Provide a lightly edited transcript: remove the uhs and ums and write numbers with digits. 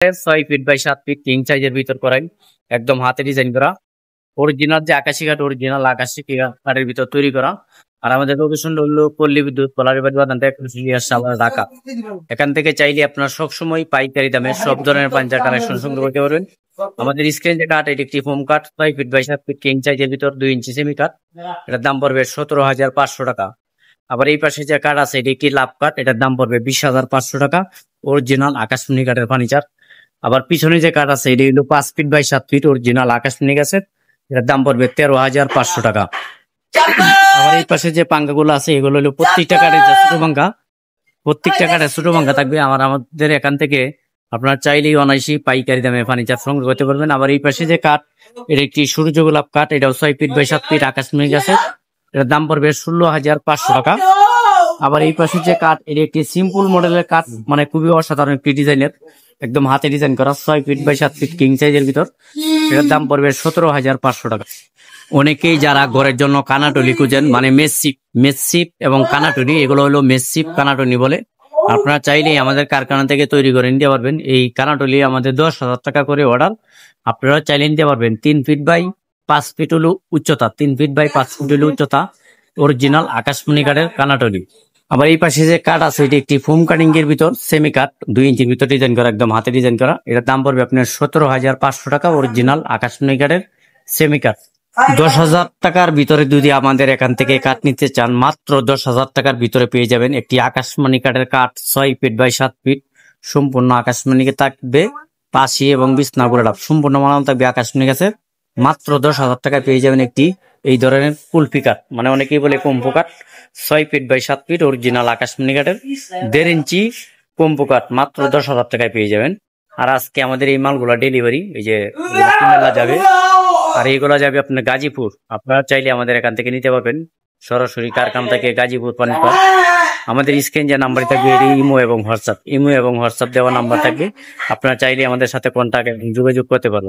6 feet by 7 feet king সাইজের ভিতর করাই, একদম হাতে ডিজাইন করা অরিজিনাল যে আকাশি কাঠ, অরিজিনাল আকাশি কাঠের ভিতর তৈরি করা। আর আমাদের লোকেশন হলো পল্লী বিদ্যুৎ পলাশবাড়ি বাজার ঢাকা। এখান থেকে চাইলে আপনার সবসময় পাইকারি দামে সব ধরনের পাঞ্জার কালেকশন সংগ্রহ করতে পারবেন। আমাদের স্ক্রিন যে কাঠ, এটি একটি ফোম কাঠ 6 ফিট বাই 7 ফিট কিং সাইজের ভিতর 2 ইঞ্চি সেমি কাঠ। এটার দাম পড়বে 17,500 টাকা। আবার এই পাশে যে কাঠ আছে এটি একটি লাভ কাঠ, এটার দাম পড়বে 20,500 টাকা, অরিজিনাল আকাশমণি কাঠের ফার্নিচার। আবার পিছনে যে কাঠ আছে এটি হলো 5 ফিট বাই 7 ফিট অরিজিনাল আকাশমণি গাছের, এটার দাম পড়বে 13,500 টাকা। আবার এই পাশে যে পাঙ্গাগুলো আছে এগুলো হলো প্রত্যেকটা কাঠের ছোট পাঙ্গা, প্রত্যেকটা কাঠের ছোট পাঙ্গা থাকবে। আমাদের এখান থেকে আপনার চাইলেই অনায়াসি পাইকারি দামে ফার্নিচার সংগ্রহ করতে পারবেন। আবার এই পাশে যে কাঠ, এটা একটি সূর্য গোলাপ কাঠ, এটাও 6 ফিট বাই 7 ফিট আকাশমণি গাছের, এটার দাম পড়বে 16,500 টাকা। আবার এই পাশে যে কাঠ, এটি একটি সিম্পল মডেলের কাঠ, মানে খুবই অসাধারণ একটি ডিজাইনের, একদম হাতে ডিজাইন করা 6 ফিট বাই 7 ফিট কিং সাইজের ভিতর, এটার দাম পড়বে 17,500 টাকা। অনেকেই যারা ঘরের জন্য কানাটুলি খুঁজেন, মানে মেসিপ এবং কানাটুলি, এগুলো হলো মেসিপ কানাটুলি বলে, আপনারা চাইলেই আমাদের কারখানা থেকে তৈরি করে নিতে পারবেন। এই কানাটুলি আমাদের 10,000 টাকা করে অর্ডার, আপনারা চাইলে নিতে পারবেন। 3 ফিট বাই 5 ফিট হলো উচ্চতা, 3 ফিট বাই 5 ফিট হলো উচ্চতা, অরিজিনাল আকাশমণি কাঠের কানাটুলি। আবার এই পাশে যে কাঠ আছে এটি একটি ফোম কাটিং এর ভিতর সেমি কাঠ, 2 ইঞ্চির ভিতর ডিজাইন করা, একদম হাতে ডিজাইন করা, এটার দাম পড়বে আপনার 17,500 টাকা, অরিজিনাল আকাশমণি কাঠের সেমি কাঠ। 10,000 টাকার ভিতরে যদি আমাদের এখান থেকে কাঠ নিতে চান, মাত্র 10,000 টাকার ভিতরে পেয়ে যাবেন একটি আকাশমণি কাঠের কাঠ 6 ফিট বাই 7 ফিট, সম্পূর্ণ আকাশমণি থাকবে, পাশি এবং বিছনা গোলাপ সম্পূর্ণ বানানো থাকবে আকাশমণি গাছের। মাত্র 10,000 টাকায় পেয়ে যাবেন একটি এই ধরনের কুলফি কাঠ, মানে অনেকেই বলে কম্পো কাঠ, 6 ফিট বাই 7 ফিট অরিজিনাল আকাশমণি কাঠের 1.5 ইঞ্চি কম্পো কাঠ, মাত্র 10,000 টাকায় পেয়ে যাবেন। আর আজকে আমাদের এই মালগুলা ডেলিভারি, এই যে কুমিল্লা যাবে, আর এইগুলা যাবে আপনার গাজীপুর। আপনারা চাইলে আমাদের এখান থেকে নিতে পারবেন সরাসরি কারখানা থেকে গাজীপুর পানিপাড়। আমাদের স্ক্রিন যে নাম্বার থাকবে এটি ইমো এবং হোয়াটসঅ্যাপ দেওয়া নাম্বার থাকবে, আপনারা চাইলে আমাদের সাথে কন্ট্যাক্ট এবং যোগাযোগ করতে পারবেন।